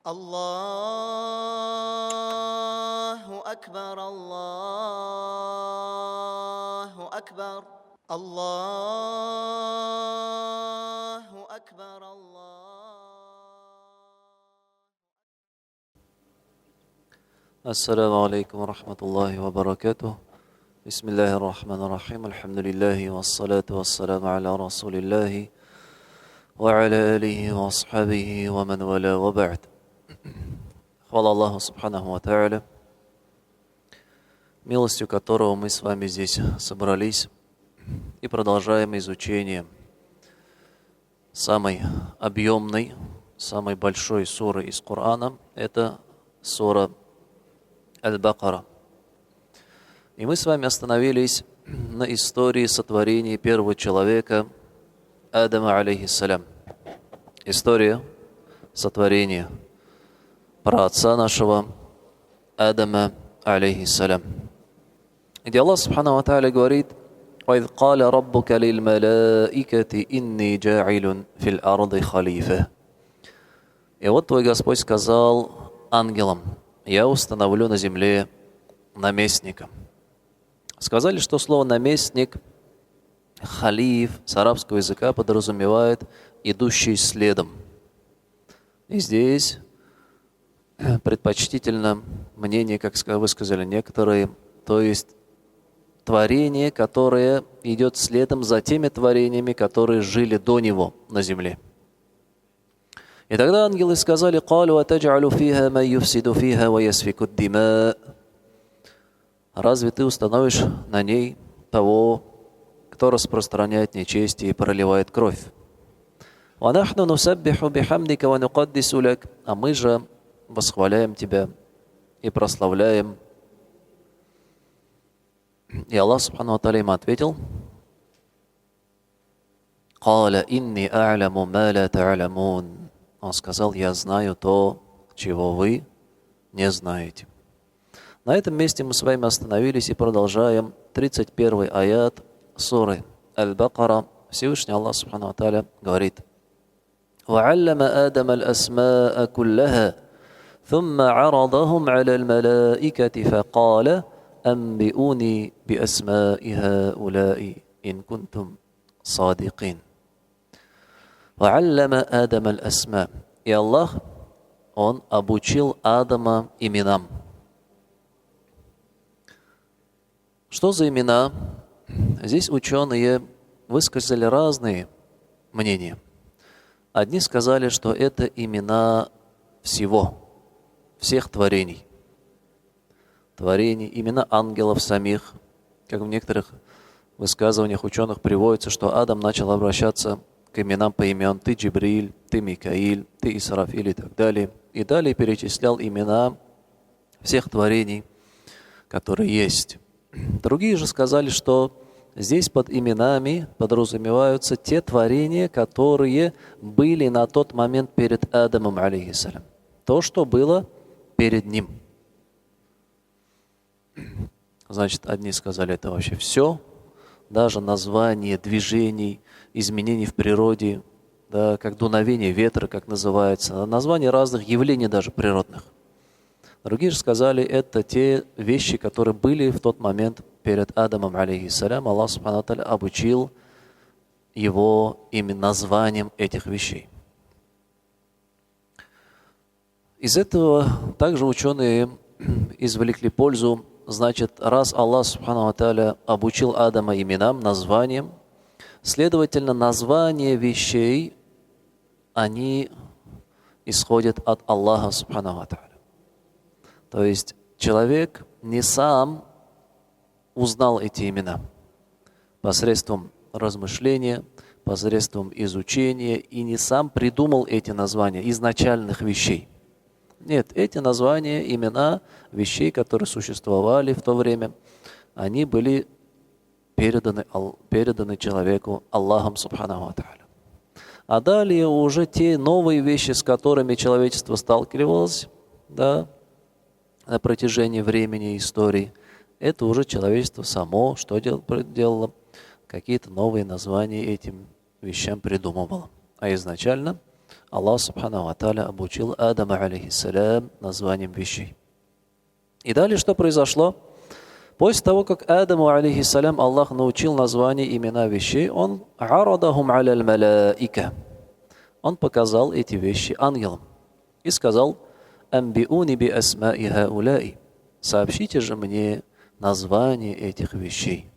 الله أكبر الله أكبر الله أكبر السلام عليكم ورحمة الله وبركاته. بسم الله الرحمن الرحيم. الحمد لله والصلاة والسلام على رسول الله وعلى آله وأصحابه ومن والاه وبعد. Хвала Аллаху Субханаху ва Тааля, милостью которого мы с вами здесь собрались и продолжаем изучение самой объемной, самой большой суры из Корана. Это сура Аль-Бакара. И мы с вами остановились на истории сотворения первого человека Адама алейхиссалям. История сотворения праотца нашего Адама алейхиссалям, где Аллах Субханаху ва Тааля говорит: وَإِذْ قَالَ رَبُّكَ لِلْمَلَائِكَةِ إِنِّي جَاعِلٌ فِي الْأَرْضِ خَلِيفَةً. И вот твой Господь сказал ангелам: я установлю на земле наместника. Сказали, что слово наместник, халиф, с арабского языка подразумевает идущий следом. И здесь предпочтительно мнение, как высказали некоторые, то есть творение, которое идет следом за теми творениями, которые жили до него на земле. И тогда ангелы сказали: «Калу атаджалу фиха ман юфсиду фиха ва ясфику ддима». Разве ты установишь на ней того, кто распространяет нечестие и проливает кровь? «Ва нахну нусаббиху бихамдика ва нуқаддису лак». А мы же восхваляем тебя и прославляем. И Аллах Субхану ва Тааля им ответил: «Каля инни а'ламу ма ла та'ламун». Он сказал: я знаю то, чего вы не знаете. На этом месте мы с вами остановились и продолжаем 31 аят суры Аль-Бакара. Всевышний Аллах Субхану ва Тааля говорит: وَعَلَّمَ آدَمَ الْأَسْمَاءَ كُلَّهَا ثُمَّ عَرَضَهُمْ عَلَى الْمَلَائِكَةِ فَقَالَ أَنْبِئُونِي بِأَسْمَاءِ هَؤُلَاءِ إِنْ كُنْتُمْ صَادِقِينَ. وَعَلَّمَ آدَمَ الْأَسْمَاءَ. И Аллах, Он обучил Адама именам. Что за имена? Здесь ученые высказали разные мнения. Одни сказали, что это имена всех творений. Имена ангелов самих. Как в некоторых высказываниях ученых приводится, что Адам начал обращаться к именам по имен: ты Джибриль, ты Микаиль, ты Исрафиль и так далее. И далее перечислял имена всех творений, которые есть. Другие же сказали, что здесь под именами подразумеваются те творения, которые были на тот момент перед Адамом алейхиссалям. То, что было перед ним. Значит, одни сказали, это вообще все, даже название движений, изменений в природе, да, как дуновение ветра, как называется, название разных явлений даже природных. Другие же сказали, это те вещи, которые были в тот момент перед Адамом алейхиссалям. Аллах Субхану ва Тааля обучил его именно названием этих вещей. Из этого также ученые извлекли пользу. Значит, раз Аллах Субхану ва Тааля обучил Адама именам, названиям, следовательно, названия вещей, они исходят от Аллаха Субхану ва Тааля. То есть человек не сам узнал эти имена посредством размышления, посредством изучения, и не сам придумал эти названия изначальных вещей. Нет, эти названия, имена вещей, которые существовали в то время, они были переданы человеку Аллахом Субханаху ва Тааля. А далее уже те новые вещи, с которыми человечество сталкивалось, да, на протяжении времени и истории, это уже человечество само что делало? Какие-то новые названия этим вещам придумывало. А изначально Аллах Субхану ва Тааля обучил Адама, алейхиссалям, названием вещей. И далее что произошло? После того, как Адаму, алейхиссалям, Аллах научил название имена вещей, он арадахум аля малаика. Он показал эти вещи ангелам и сказал: «Амбиуни би асмаи хауляи». Сообщите же мне название этих вещей.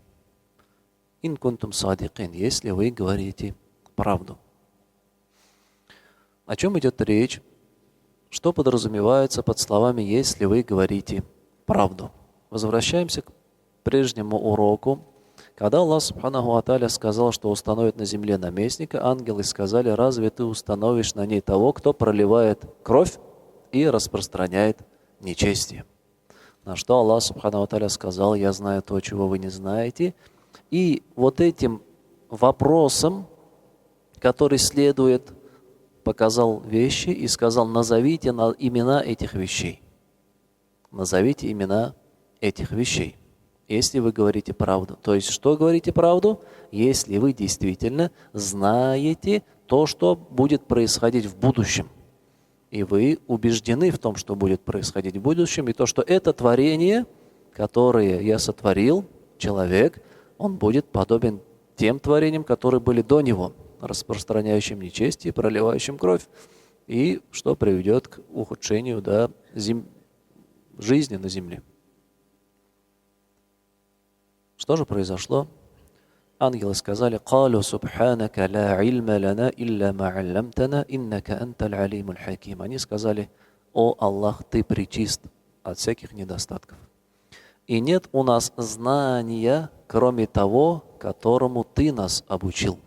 Ин кунтум садикин, если вы говорите правду. О чем идет речь? Что подразумевается под словами «если вы говорите правду»? Возвращаемся к прежнему уроку. Когда Аллах Субханаху ва Тааля сказал, что установит на земле наместника, ангелы сказали: разве ты установишь на ней того, кто проливает кровь и распространяет нечестие? На что Аллах Субханаху ва Тааля сказал: я знаю то, чего вы не знаете. И вот этим вопросом, который следует, показал вещи и сказал: назовите имена этих вещей. Назовите имена этих вещей, если вы говорите правду. То есть, что говорите правду? Если вы действительно знаете то, что будет происходить в будущем. И вы убеждены в том, что будет происходить в будущем, и то, что это творение, которое я сотворил, человек, он будет подобен тем творениям, которые были до него, распространяющим нечестие, проливающим кровь, и что приведет к ухудшению жизни на земле. Что же произошло? Ангелы сказали: «Калу субханака ла ильма лана илля ма алламтана, иннака анталь алимуль хаким». Они сказали: «О Аллах, ты пречист от всяких недостатков. И нет у нас знания, кроме того, которому ты нас обучил».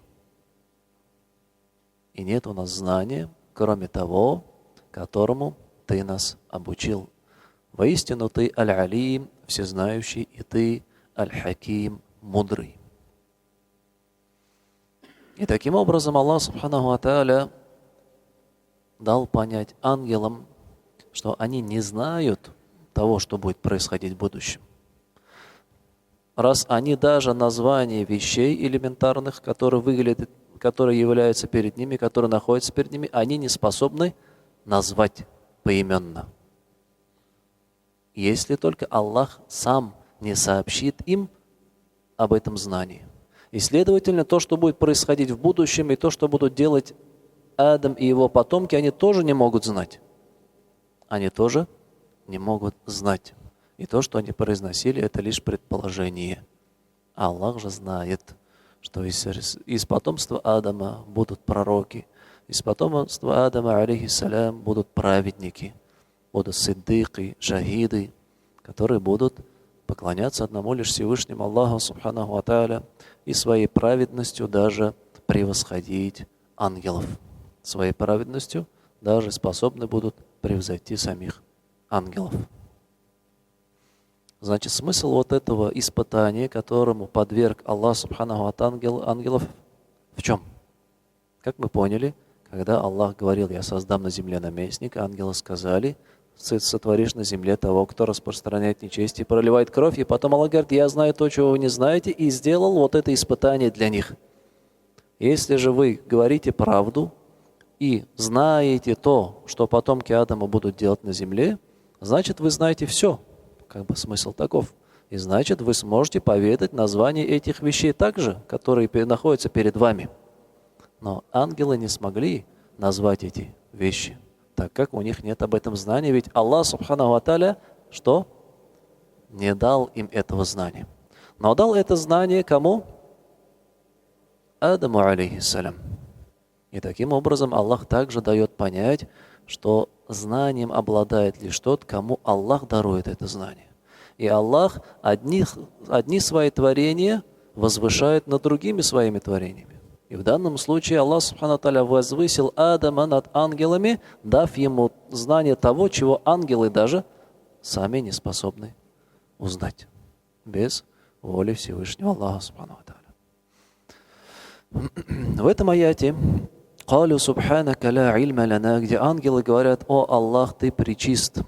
И нет у нас знания, кроме того, которому ты нас обучил. Воистину ты аль-алим, всезнающий, и ты аль-хаким, мудрый. И таким образом Аллах Субханаху ва Тааля дал понять ангелам, что они не знают того, что будет происходить в будущем. Раз они даже названия вещей элементарных, которые являются перед ними, которые находятся перед ними, они не способны назвать поименно. Если только Аллах сам не сообщит им об этом знании. И, следовательно, то, что будет происходить в будущем, и то, что будут делать Адам и его потомки, они тоже не могут знать. Они тоже не могут знать. И то, что они произносили, это лишь предположение. А Аллах же знает, что из потомства Адама будут пророки, из потомства Адама, алейхиссалям, будут праведники, будут сиддыки, шахиды, которые будут поклоняться одному лишь Всевышнему Аллаху Субханаху ва Тааля и своей праведностью даже превосходить ангелов. Своей праведностью даже способны будут превзойти самих ангелов. Значит, смысл вот этого испытания, которому подверг Аллах Субханаху ва Тааля ангелов, в чем? Как мы поняли, когда Аллах говорил: «Я создам на земле наместника», ангелы сказали: «Сотворишь на земле того, кто распространяет нечестие, проливает кровь». И потом Аллах говорит: «Я знаю то, чего вы не знаете», и сделал вот это испытание для них. Если же вы говорите правду и знаете то, что потомки Адама будут делать на земле, значит, вы знаете все. Как бы смысл таков. И значит, вы сможете поведать название этих вещей также, которые находятся перед вами. Но ангелы не смогли назвать эти вещи, так как у них нет об этом знания. Ведь Аллах Субханаху ва Тааля что? Не дал им этого знания. Но дал это знание кому? Адаму, алейхиссалям. И таким образом Аллах также дает понять, что знанием обладает лишь тот, кому Аллах дарует это знание. И Аллах одни свои творения возвышает над другими своими творениями. И в данном случае Аллах Субхану Тааля возвысил Адама над ангелами, дав ему знание того, чего ангелы даже сами не способны узнать. Без воли Всевышнего Аллаха Субхану Тааля. В этом аяте «Калю субханака ла ильма лана», где ангелы говорят: «О Аллах, ты пречист».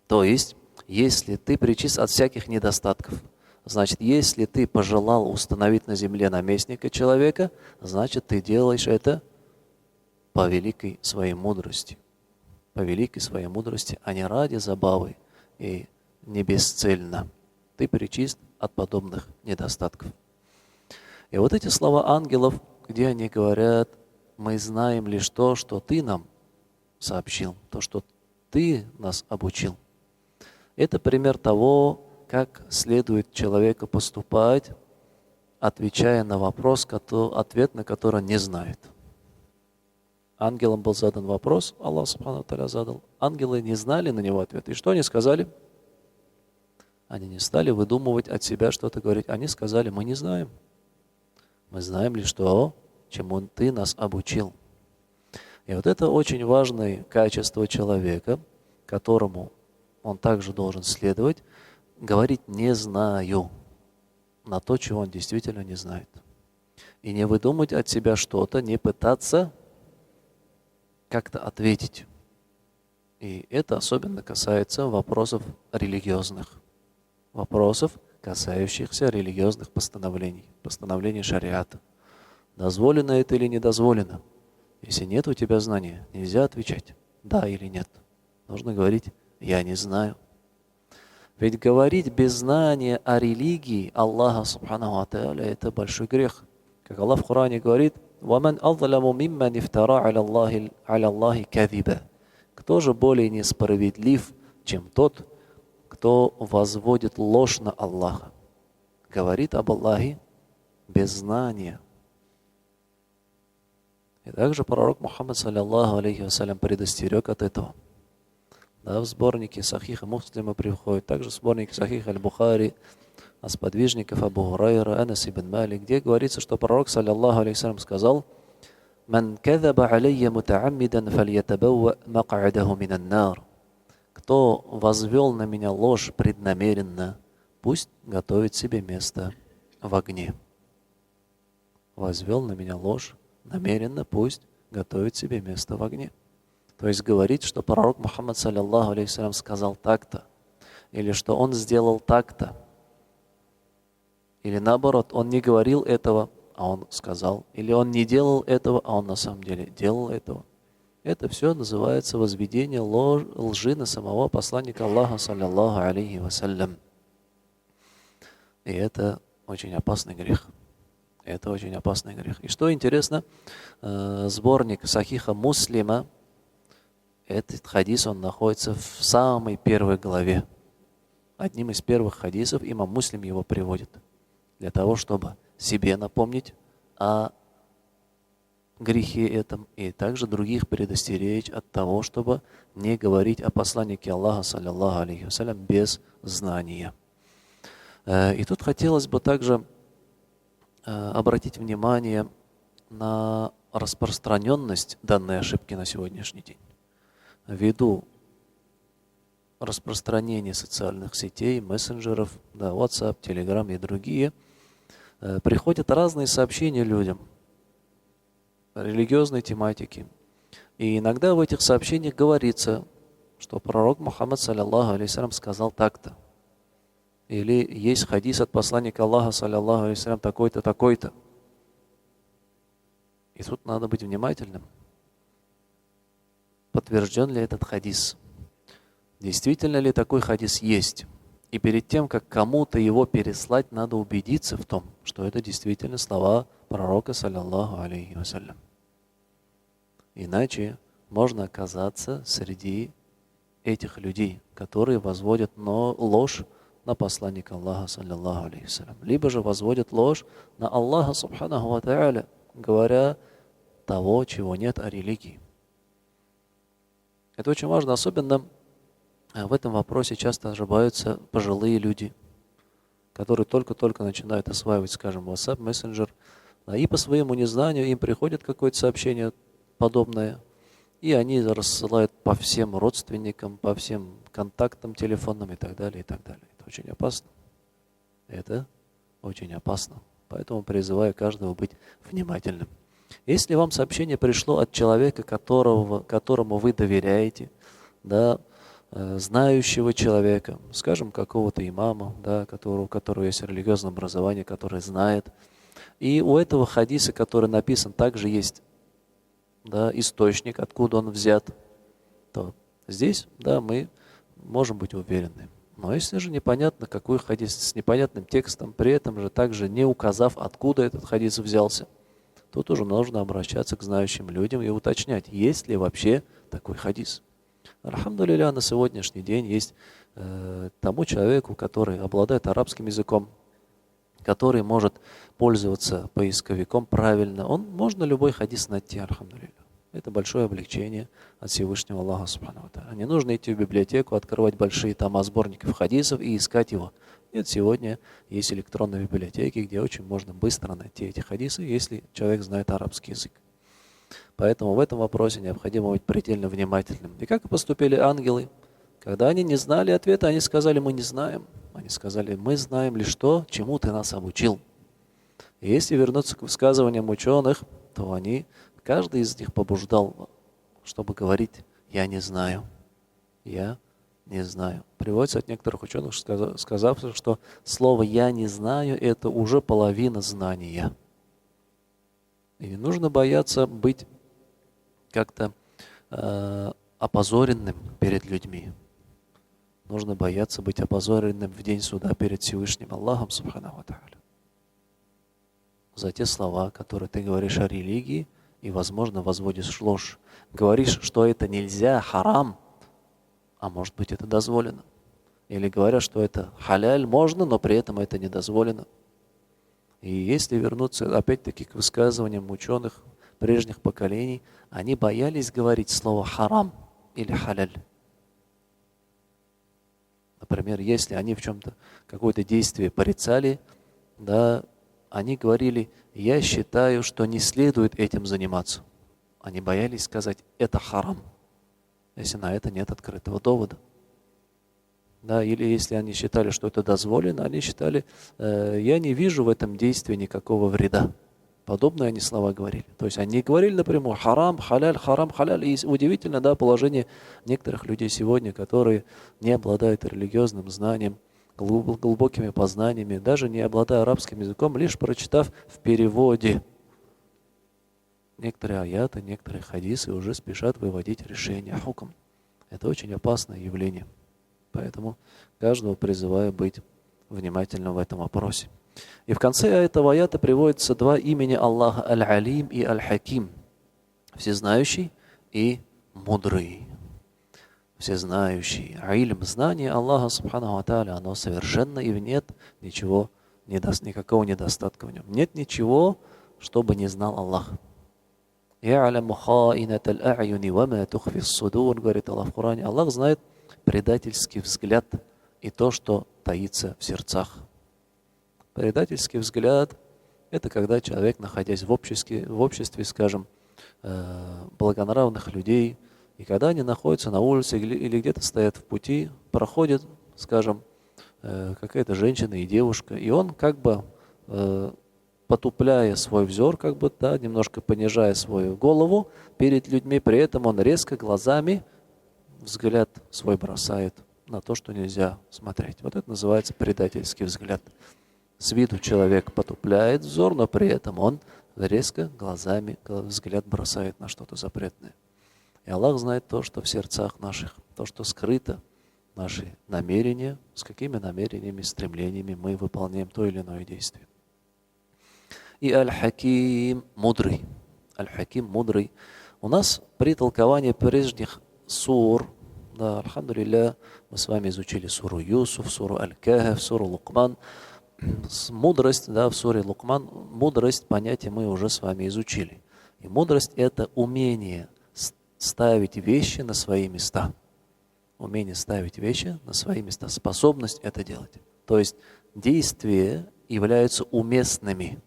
То есть, если ты пречист от всяких недостатков, значит, если ты пожелал установить на земле наместника человека, значит, ты делаешь это по великой своей мудрости. По великой своей мудрости, а не ради забавы и не бесцельно. Ты пречист от подобных недостатков. И вот эти слова ангелов, где они говорят: мы знаем лишь то, что ты нам сообщил, то, что ты нас обучил. Это пример того, как следует человеку поступать, отвечая на вопрос, ответ на который он не знает. Ангелам был задан вопрос, Аллах Субхану ва Тааля задал. Ангелы не знали на него ответ. И что они сказали? Они не стали выдумывать от себя что-то говорить. Они сказали: мы не знаем. Мы знаем лишь то, чему ты нас обучил. И вот это очень важное качество человека, которому он также должен следовать, говорить «не знаю» на то, чего он действительно не знает. И не выдумать от себя что-то, не пытаться как-то ответить. И это особенно касается вопросов религиозных, вопросов, касающихся религиозных постановлений шариата. Дозволено это или не дозволено? Если нет у тебя знания, нельзя отвечать «да» или «нет». Нужно говорить «я не знаю». Ведь говорить без знания о религии Аллаха Субханаху ва Тааля — это большой грех. Как Аллах в Коране говорит: وَمَنْ أَظْلَمُ مِمَّنِ افْتَرَى عَلَى اللَّهِ كَذِبًا. Кто же более несправедлив, чем тот, кто возводит ложь на Аллаха, говорит об Аллахе без знания. И также пророк Мухаммад саллаллаху алейхи вассалям предостерег от этого. Да, в сборнике Сахиха Муслима приходит, также в сборнике Сахиха Аль-Бухари от сподвижников Абу Хурайра, Анас ибн Малик, где говорится, что пророк саллаллаху алейхи вассалям сказал: «Ман казаба алейя мутааммидан фальятабауа мак'адаху минан нар». Кто возвел на меня ложь преднамеренно, пусть готовит себе место в огне. Возвел на меня ложь намеренно, пусть готовит себе место в огне. То есть говорить, что пророк Мухаммад саллаллаху алейхи вассалям сказал так-то, или что он сделал так-то, или наоборот, он не говорил этого, а он сказал, или он не делал этого, а он на самом деле делал этого. Это все называется возведение лжи на самого посланника Аллаха саллаллаху алейхи вассалям. И это очень опасный грех. Это очень опасный грех. И что интересно, сборник Сахиха Муслима, этот хадис, он находится в самой первой главе. Одним из первых хадисов имам Муслим его приводит. Для того, чтобы себе напомнить о грехе этом и также других предостеречь от того, чтобы не говорить о посланнике Аллаха саллаллаху алейхи вассалям без знания. И тут хотелось бы также обратить внимание на распространенность данной ошибки на сегодняшний день. Ввиду распространения социальных сетей, мессенджеров, да, WhatsApp, Telegram и другие, приходят разные сообщения людям религиозной тематики. И иногда в этих сообщениях говорится, что пророк Мухаммад саллаллаху алейхи вассалям сказал так-то. Или есть хадис от посланника Аллаха саллаллаху алейхи вассалям такой-то, такой-то. И тут надо быть внимательным. Подтвержден ли этот хадис? Действительно ли такой хадис есть? И перед тем, как кому-то его переслать, надо убедиться в том, что это действительно слова пророка саллаллаху алейхи вассалям. Иначе можно оказаться среди этих людей, которые возводят ложь на посланника Аллаха саллаллаху алейхи вассалям. Либо же возводят ложь на Аллаха субханаху ва тааля, говоря того, чего нет о религии. Это очень важно, особенно в этом вопросе часто ошибаются пожилые люди, которые только-только начинают осваивать, скажем, WhatsApp, Messenger, и по своему незнанию им приходит какое-то сообщение подобное, и они рассылают по всем родственникам, по всем контактам телефонным и так далее, и так далее. Это очень опасно. Это очень опасно. Поэтому призываю каждого быть внимательным. Если вам сообщение пришло от человека, которому вы доверяете, да, знающего человека, скажем, какого-то имама, да, у которого есть религиозное образование, который знает. И у этого хадиса, который написан, также есть да, источник, откуда он взят, то здесь, да, мы можем быть уверены. Но если же непонятно, какой хадис с непонятным текстом, при этом же также не указав, откуда этот хадис взялся, тут уже нужно обращаться к знающим людям и уточнять, есть ли вообще такой хадис. Альхамдулилля, на сегодняшний день есть тому человеку, который обладает арабским языком, который может пользоваться поисковиком правильно, можно любой хадис найти, альхамдулилля. Это большое облегчение от Всевышнего Аллаха Субхану ва Тааля. Не нужно идти в библиотеку, открывать большие тома сборников хадисов и искать его. Нет, сегодня есть электронные библиотеки, где очень можно быстро найти эти хадисы, если человек знает арабский язык. Поэтому в этом вопросе необходимо быть предельно внимательным. И как поступили ангелы? Когда они не знали ответа, они сказали: мы не знаем. Они сказали: мы знаем лишь то, чему ты нас обучил. И если вернуться к высказываниям ученых, то каждый из них побуждал, чтобы говорить: я не знаю, я не знаю. Приводится от некоторых ученых, сказавших, что слово «я не знаю» — это уже половина знания. И не нужно бояться быть как-то опозоренным перед людьми. Нужно бояться быть опозоренным в день суда перед Всевышним Аллахом Субхану ва Тааля за те слова, которые ты говоришь о религии, и, возможно, возводишь ложь. Говоришь, что это нельзя, харам, а может быть, это дозволено. Или говорят, что это халяль, можно, но при этом это не дозволено. И если вернуться, опять-таки, к высказываниям ученых прежних поколений, они боялись говорить слово харам или халяль. Например, если они в чем-то, какое-то действие порицали, да, они говорили: я считаю, что не следует этим заниматься. Они боялись сказать: это харам, если на это нет открытого довода. Да, или если они считали, что это дозволено, они считали: я не вижу в этом действии никакого вреда. Подобные они слова говорили. То есть они говорили напрямую: харам, халяль, харам, халяль. И удивительно, да, положение некоторых людей сегодня, которые не обладают религиозным знанием, глубокими познаниями, даже не обладая арабским языком, лишь прочитав в переводе некоторые аяты, некоторые хадисы, уже спешат выводить решение хукм. Это очень опасное явление. Поэтому каждого призываю быть внимательным в этом вопросе. И в конце этого аята приводятся два имени Аллаха: Аль-Алим и Аль-Хаким. Всезнающий и мудрый. Всезнающий. Ильм, знание Аллаха Субхану ва Тааля, оно совершенно, и нет ничего, никакого недостатка в нем. Нет ничего, чтобы не знал Аллах. «Я'ляму хаинаталь а'юни ва ма тухфи ссудур», говорит Аллах в Коране. Аллах знает предательский взгляд и то, что таится в сердцах. Предательский взгляд — это когда человек, находясь в обществе, скажем, благонравных людей, и когда они находятся на улице или где-то стоят в пути, проходит, скажем, какая-то женщина и девушка, и он как бы, потупляя свой взор, как бы, да, немножко понижая свою голову перед людьми, при этом он резко глазами взгляд свой бросает на то, что нельзя смотреть. Вот это называется предательский взгляд. С виду человек потупляет взор, но при этом он резко глазами взгляд бросает на что-то запретное. И Аллах знает то, что в сердцах наших, то, что скрыто, наши намерения, с какими намерениями, стремлениями мы выполняем то или иное действие. И Аль-Хаким мудрый. Аль-Хаким мудрый. У нас при толковании прежних сур, да, альхамдулилля, мы с вами изучили суру Юсуф, суру Аль-Кахф, суру Лукман. Мудрость, да, в суре Лукман, мудрость, понятие мы уже с вами изучили. И мудрость — это умение ставить вещи на свои места. Умение ставить вещи на свои места. Способность это делать. То есть действия являются уместными.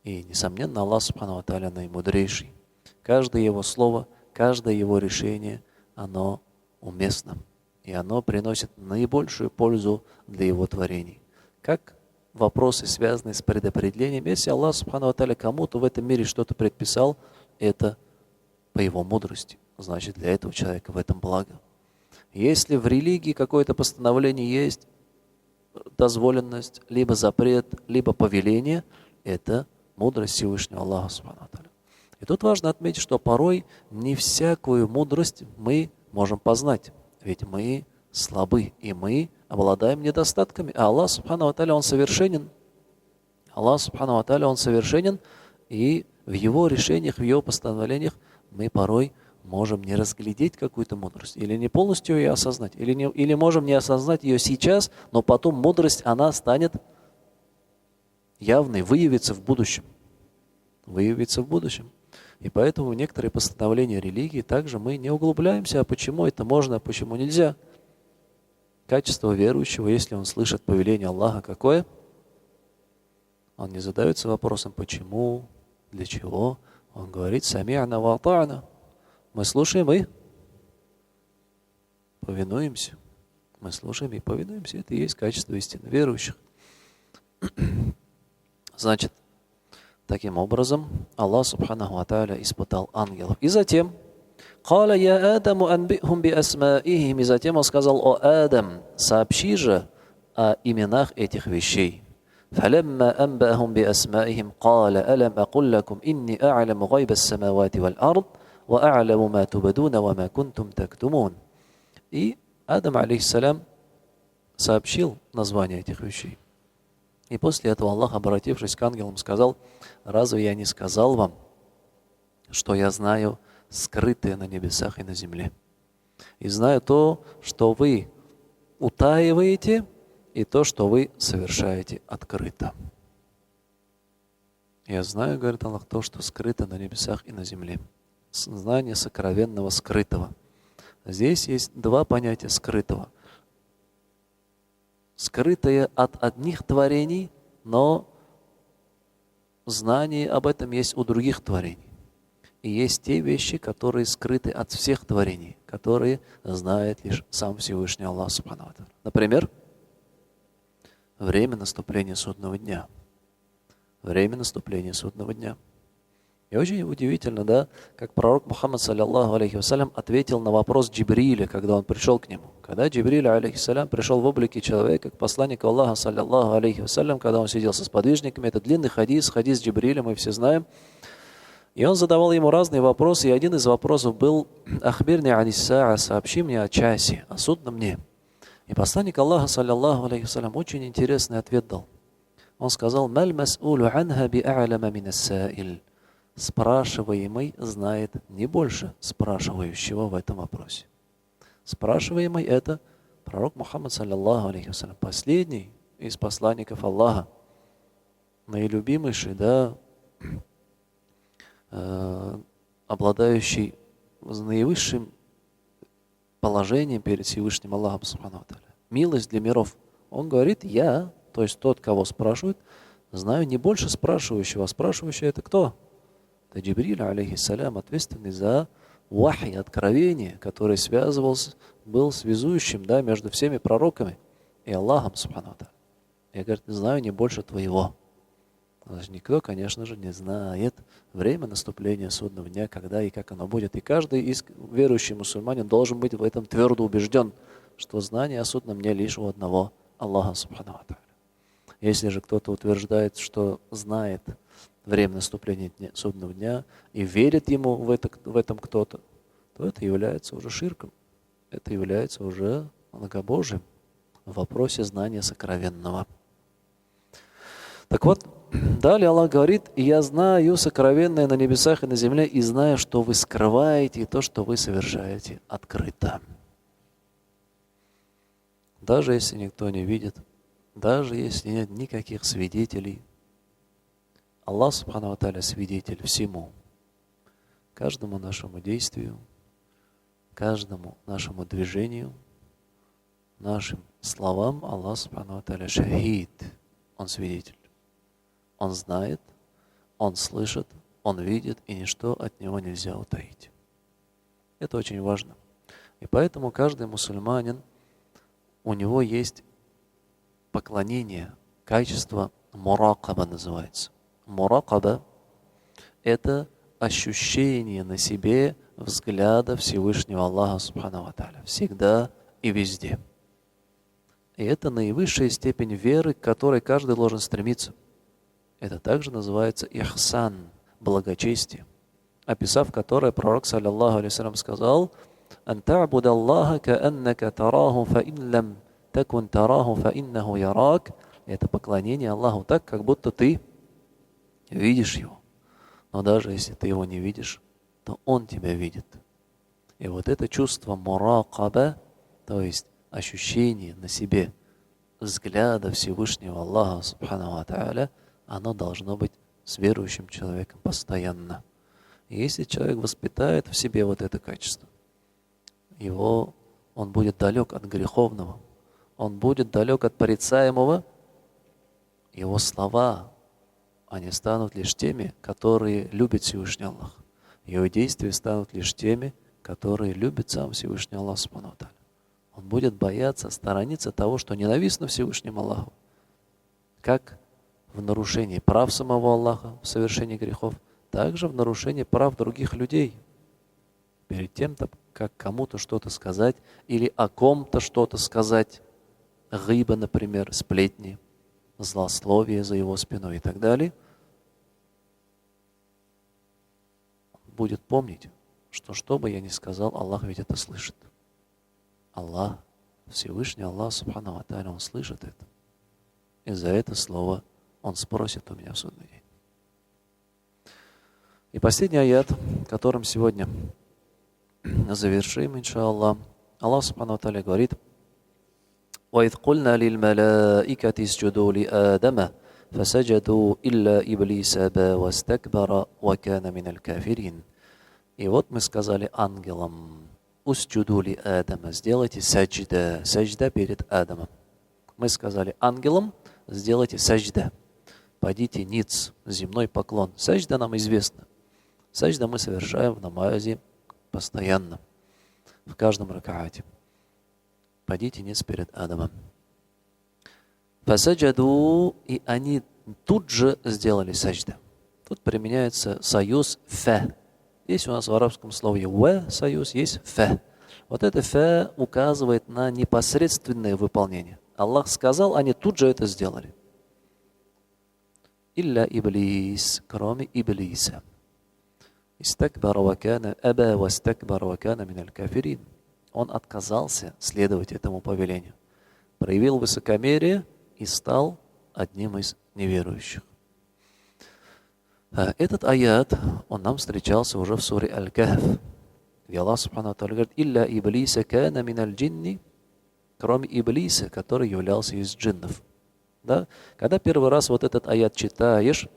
И, несомненно, Аллах Субхану ва Тааля наимудрейший. Каждое его слово, каждое его решение, оно уместно. И оно приносит наибольшую пользу для его творений. Как вопросы, связанные с предопределением. Если Аллах Субхану ва Тааля кому-то в этом мире что-то предписал, это по его мудрости. Значит, для этого человека в этом благо. Если в религии какое-то постановление есть, дозволенность, либо запрет, либо повеление, это мудрость Всевышнего Аллаха Субхану ва Тааля. И тут важно отметить, что порой не всякую мудрость мы можем познать. Ведь мы слабы, и мы обладаем недостатками. А Аллах Субхану ва Тааля, Он совершенен. Аллах Субхану ва Тааля, Он совершенен, и в Его решениях, в Его постановлениях мы порой можем не разглядеть какую-то мудрость, или не полностью ее осознать, или можем не осознать ее сейчас, но потом мудрость, она станет явной, выявится в будущем. Выявится в будущем. И поэтому в некоторые постановления религии также мы не углубляемся, а почему это можно, а почему нельзя. Качество верующего, если он слышит повеление Аллаха, какое? Он не задается вопросом, почему, для чего. Он говорит, сами'на ва атa'на. Мы слушаем и повинуемся. Мы слушаем и повинуемся. Это и есть качество истинно верующих. Значит, таким образом, Аллах Субханаху ва Тааля испытал ангелов. И затем, «Каля я Адаму анбихум би асмаихим». И затем он сказал, «О Адам, сообщи же о именах этих вещей». فلما أنبأهم بأسمائهم قال ألم أقل لكم إني أعلم غيب السماوات والأرض وأعلم ما تبدون وما كنتم تكتمون. И Адам, алейхиссалям, сообщил название этих вещей. И после этого Аллах, обратившись к ангелам, сказал, разве я не сказал вам, что я знаю скрытое на небесах и на земле? И знаю то, что вы утаиваете, и то, что вы совершаете открыто. Я знаю, говорит Аллах, то, что скрыто на небесах и на земле. Знание сокровенного скрытого. Здесь есть два понятия скрытого. Скрытое от одних творений, но знание об этом есть у других творений. И есть те вещи, которые скрыты от всех творений, которые знает лишь сам Всевышний Аллах Субхану ва Тааля. Например, время наступления судного дня. Время наступления судного дня. И очень удивительно, да, как пророк Мухаммад, саллиллаху алейхи вассалям, ответил на вопрос Джибриля, когда он пришел к нему. Когда Джибриль, алейхиссалям, пришел в облике человека, к посланнику Аллаха, саллиллаху алейхи вассалям, когда он сидел со сподвижниками, это длинный хадис Джибриля, мы все знаем. И он задавал ему разные вопросы, и один из вопросов был «Ахбирни аниссаа», сообщи мне о часе, о судном дне. И посланник Аллаха, саллиллаху алейхи вассалям, очень интересный ответ дал. Он сказал «Маль мас'улу анха би'а'лама мин ас-са'иль». Спрашиваемый знает не больше спрашивающего в этом вопросе. Спрашиваемый — это пророк Мухаммад, саллиллаху алейхи вассалям, последний из посланников Аллаха, наилюбимейший, да, обладающий наивысшим положением перед Всевышним Аллахом Субхану ва Тааля. Милость для миров. Он говорит, я, то есть тот, кого спрашивают, знаю не больше спрашивающего. А спрашивающий — это кто? Это Джибриль, алейхиссалям, ответственный за вахи, откровение, который был связующим, да, между всеми пророками и Аллахом Субхану ва Тааля. Я, говорит, не знаю не больше твоего. Значит, никто, конечно же, не знает время наступления судного дня, когда и как оно будет. И каждый из верующих мусульманин должен быть в этом твердо убежден, что знание о судном дне лишь у одного Аллаха Субхану ва Тааля. Если же кто-то утверждает, что знает время наступления судного дня и верит ему в этом кто-то, то это является уже ширком. Это является уже многобожием в вопросе знания сокровенного. Так вот, далее Аллах говорит, «Я знаю сокровенное на небесах и на земле, и знаю, что вы скрываете, и то, что вы совершаете открыто». Даже если никто не видит, даже если нет никаких свидетелей, Аллах Субхану ва Тааля свидетель всему, каждому нашему действию, каждому нашему движению, нашим словам. Аллах Субхану ва Тааля шахид, Он свидетель. Он знает, Он слышит, Он видит, и ничто от Него нельзя утаить. Это очень важно. И поэтому каждый мусульманин, у него есть поклонение, качество муракаба называется. Муракаба — это ощущение на себе взгляда Всевышнего Аллаха Субхану ва Тааля. Всегда и везде. И это наивысшая степень веры, к которой каждый должен стремиться. Это также называется ихсан, благочестие. описав которое, пророк, саллиллаху алейхи сказал: «Ан та'буд Аллаха кааннака тараху, фа ин лам такун тараху, фа иннаху ярак». Это поклонение Аллаху так, как будто ты видишь Его. Но даже если ты Его не видишь, то Он тебя видит. И вот это чувство муракаба, то есть ощущение на себе взгляда Всевышнего Аллаха, субхану ва тааля, оно должно быть с верующим человеком постоянно. И если человек воспитает в себе вот это качество, он будет далек от греховного, он будет далек от порицаемого, его слова, они станут лишь теми, которые любят Всевышний Аллах. Его действия станут лишь теми, которые любят сам Всевышний Аллах, субхану ва тааля. Он будет бояться, сторониться того, что ненавистно Всевышнему Аллаху, как в нарушении прав самого Аллаха, в совершении грехов, также в нарушении прав других людей. Перед тем, как кому-то что-то сказать или о ком-то что-то сказать, гиба, например, сплетни, злословие за его спиной и так далее, будет помнить, что бы я ни сказал, Аллах ведь это слышит. Аллах, Всевышний Аллах, субхану ва тааля, Он слышит это. И за это слово Он спросит у меня в судный день. И последний аят, которым сегодня завершим, иншаллах. Аллах субхану ва тааля говорит: وَإِذْ قُلْنَا لِلْمَلَائِكَةِ اسْجُدُوا لِآدَمَ فَسَجَدُوا إِلَّا إِبْلِيسَ أَبَى وَاسْتَكْبَرَ وَكَانَ مِنَ الْكَافِرِينَ. И вот мы сказали ангелам: «Усджуду ли Адама, сделайте саджда». Саджда перед Адамом. Мы сказали ангелам: сделайте саджда. Пойдите ниц, земной поклон. Саджда нам известно. Саджда мы совершаем в намазе постоянно, в каждом ракаате. Пойдите ниц перед Адамом. Фасаджаду, и они тут же сделали саджда. Тут применяется союз фа. Есть у нас в арабском слове «ва» союз, есть «фа». Вот это «фа» указывает на непосредственное выполнение. Аллах сказал, они тут же это сделали. «Илля иблис», кроме Иблиса. «Истакбара ва кана аба ва стакбара ва кана миналь кафирин». Он отказался следовать этому повелению, проявил высокомерие и стал одним из неверующих. Этот аят, он нам встречался уже в суре Аль-Кахф, где Аллах субхану ва тааля говорит: «Илля иблиса кана миналь джинни», кроме Иблиса, который являлся из джиннов. Да? Когда первый раз вот этот аят читаешь,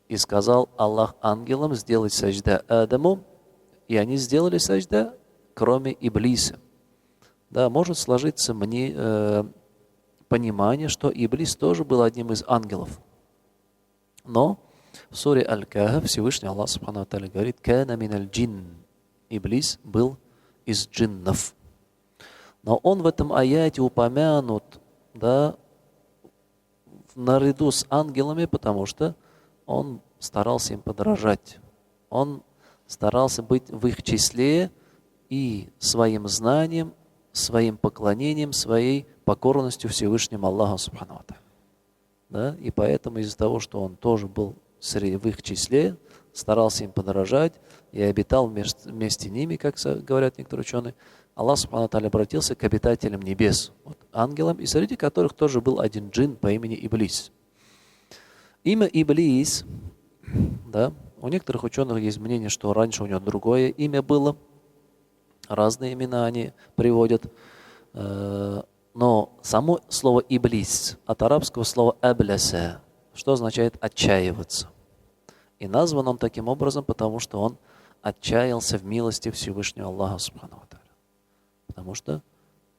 и сказал Аллах ангелам сделать саджда Адаму, и они сделали саджда, кроме Иблиса. Да, может сложиться понимание, что Иблис тоже был одним из ангелов. Но в суре Аль-Кахф Всевышний Аллах субхану ва тааля говорит: «Кана миналь джин». Иблис был из джиннов. Но он в этом аяте упомянут, да, наряду с ангелами, потому что он старался им подражать. Он старался быть в их числе и своим знанием, своим поклонением, своей покорностью Всевышнему Аллаху субхану ва тааля. Да? И поэтому из-за того, что он тоже был в их числе, старался им подражать и обитал вместе ними, как говорят некоторые ученые, Аллах субхану ва тааля обратился к обитателям небес, вот, ангелам, и среди которых тоже был один джин по имени Иблис. Имя Иблис, да, у некоторых ученых есть мнение, что раньше у него другое имя было, разные имена они приводят, но само слово Иблис от арабского слова абляса, что означает отчаиваться. И назван он таким образом, потому что он отчаялся в милости Всевышнего Аллаха субхану ва тааля. Потому что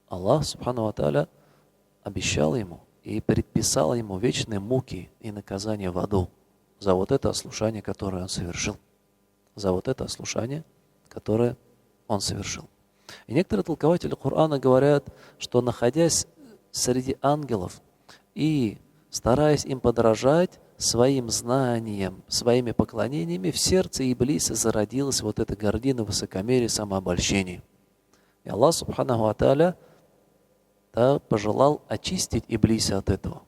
Аллах субхану ва тааля обещал ему и предписал ему вечные муки и наказание в аду за вот это ослушание, которое он совершил. За вот это ослушание, которое он совершил. И некоторые толкователи Корана говорят, что, находясь среди ангелов и стараясь им подражать своим знанием, своими поклонениями, в сердце Иблиса зародилась вот эта гордина, высокомерие, самообольщение. И Аллах субханаху ва тааля пожелал очистить Иблиса от этого,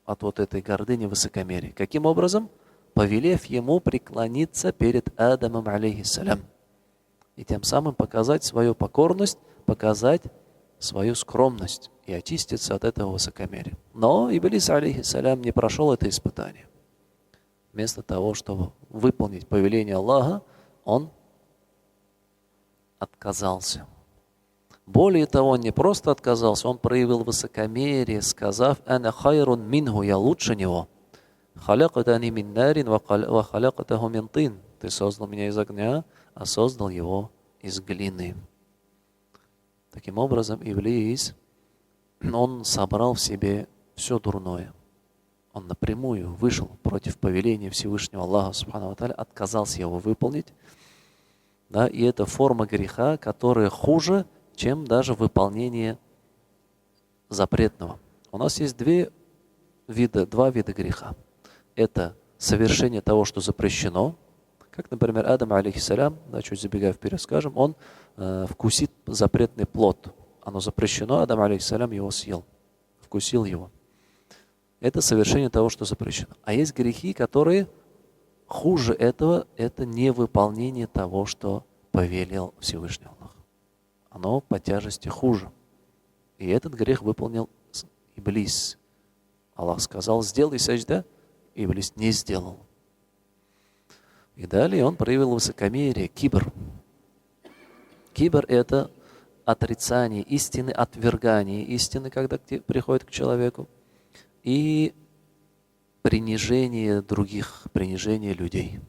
от вот этой гордыни, высокомерия. Каким образом? повелев ему преклониться перед Адамом, алейхиссалям, и тем самым показать свою покорность, показать свою скромность и очиститься от этого высокомерия. Но Иблис, алейхиссалям, не прошел это испытание. Вместо того, чтобы выполнить повеление Аллаха, он отказался. Более того, он не просто отказался, он проявил высокомерие, сказав: «Ана хайрун минху, я лучше него. Халякатани мин нарин ва халякатаху мин тин». Ты создал меня из огня, а создал его из глины. Таким образом, Иблис, он собрал в себе все дурное. Он напрямую вышел против повеления Всевышнего Аллаха, субхану ва тааля, отказался его выполнить. Да, и это форма греха, которая хуже, чем даже выполнение запретного. У нас есть два вида греха. Это совершение того, что запрещено, как, например, Адам, алейхиссалям, да, чуть забегая вперед, скажем, он вкусит запретный плод. Оно запрещено, Адам, алейхиссалям, его съел, вкусил его. Это совершение того, что запрещено. А есть грехи, которые хуже этого, это невыполнение того, что повелел Всевышний Аллах. Оно по тяжести хуже. И этот грех выполнил Иблис. Аллах сказал: сделай сажда, Иблис не сделал. И далее он проявил высокомерие, кибр. Кибр – это отрицание истины, отвергание истины, когда приходит к человеку, и принижение других, принижение людей.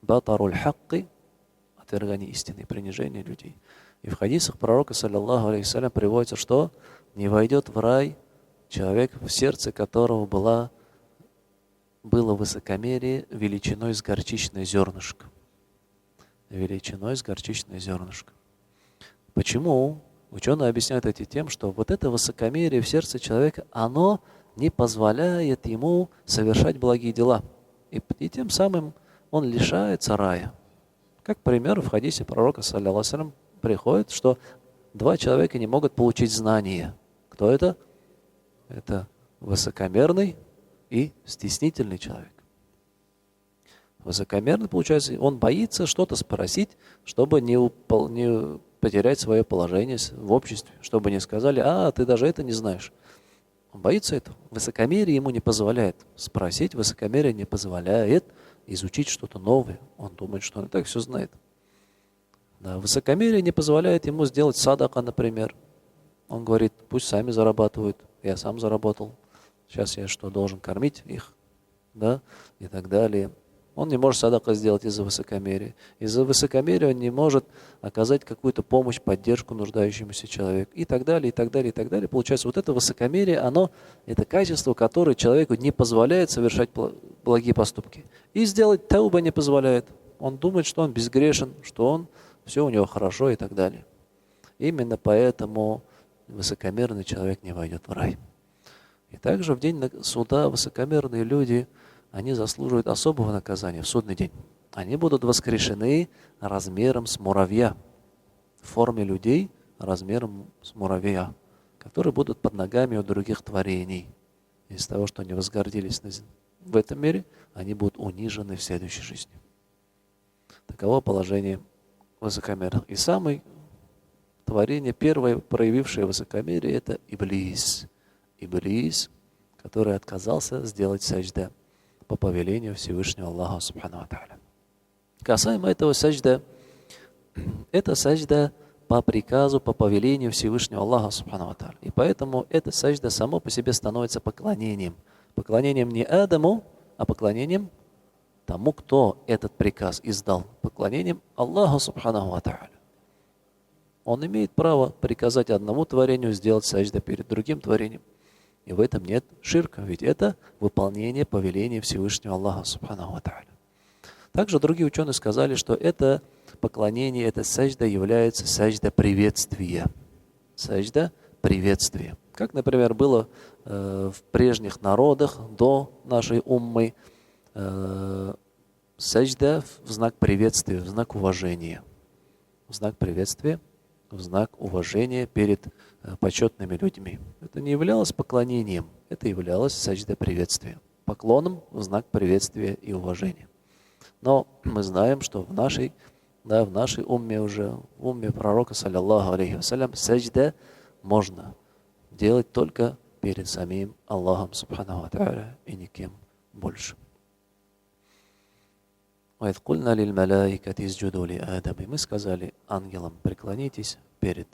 Батаруль хакки – отвергание истины, принижение людей. И в хадисах пророка, саллаллаху алейхиссалям, приводится, что не войдет в рай человек, в сердце которого было высокомерие величиной с горчичное зернышко. Величиной с горчичное зернышко. Почему? Ученые объясняют это тем, что вот это высокомерие в сердце человека, оно не позволяет ему совершать благие дела. И тем самым он лишается рая. Как, к примеру, в хадисе пророка, саллаллаху алейхи ва саллям, приходит, что два человека не могут получить знания. Кто это? Это высокомерный и стеснительный человек. Высокомерный, получается, он боится что-то спросить, чтобы не потерять свое положение в обществе, чтобы не сказали: а, ты даже это не знаешь. Он боится этого. Высокомерие ему не позволяет спросить, высокомерие не позволяет изучить что-то новое. Он думает, что он и так все знает. Да, высокомерие не позволяет ему сделать садака, например. Он говорит: пусть сами зарабатывают, я сам заработал. Сейчас я что, должен кормить их? Да? И так далее. Он не может садака сделать из-за высокомерия. Из-за высокомерия он не может оказать какую-то помощь, поддержку нуждающемуся человеку. И так далее, и так далее, и так далее. Получается, вот это высокомерие, это качество, которое человеку не позволяет совершать благие поступки. И сделать тауба не позволяет. Он думает, что он безгрешен, что все у него хорошо и так далее. Именно поэтому высокомерный человек не войдет в рай. И также в день суда высокомерные люди, они заслуживают особого наказания в судный день. Они будут воскрешены размером с муравья, в форме людей размером с муравья, которые будут под ногами у других творений. Из-за того, что они возгордились в этом мире, они будут унижены в следующей жизни. Таково положение высокомерных. И самое творение, первое, проявившее высокомерие, это Иблис. Иблис, который отказался сделать сажда по повелению Всевышнего Аллаха, субхану ва тааля. Касаемо этого сажда, это сажда по приказу, по повелению Всевышнего Аллаха, субхану ва тааля. И поэтому это сажда само по себе становится поклонением. Поклонением не Адаму, а поклонением тому, кто этот приказ издал. Поклонением Аллаху, субхану ва тааля. Он имеет право приказать одному творению сделать сажда перед другим творением. И в этом нет ширка, ведь это выполнение повеления Всевышнего Аллаха, субхану ва тааля. Также другие ученые сказали, что это поклонение, это сажда является сажда приветствия. Сажда приветствия. Как, например, было в прежних народах до нашей уммы, сажда в знак приветствия, в знак уважения. В знак приветствия, в знак уважения перед почетными людьми. Это не являлось поклонением, это являлось сажда приветствия. поклоном в знак приветствия и уважения. Но мы знаем, что в нашей умме уже, в умме пророка, саллиллаху алейхи вассалям, саджда можно делать только перед самим Аллахом, субханаху ва тааля, и никем больше. وَإِذْ قُلْنَا لِلْمَلَائِكَةِ اسْجُدُوا لِآدَمَ. И мы сказали ангелам, преклонитесь перед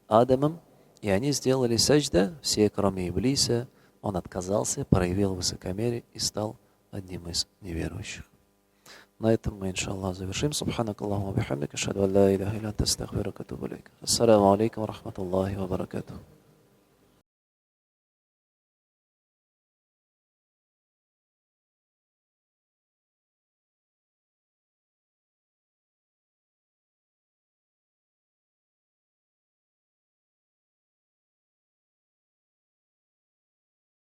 Адамом, и они сделали саджда, все, кроме Иблиса. Он отказался, проявил высокомерие и стал одним из неверующих. На этом мы, иншаллах, завершим. Субханак Аллахумма бихамдик, ашхаду ан ла иляха илля анта, астагфирука ва атубу илейк. Ассаламу алейкум ва рахматуллахи ва баракатуху.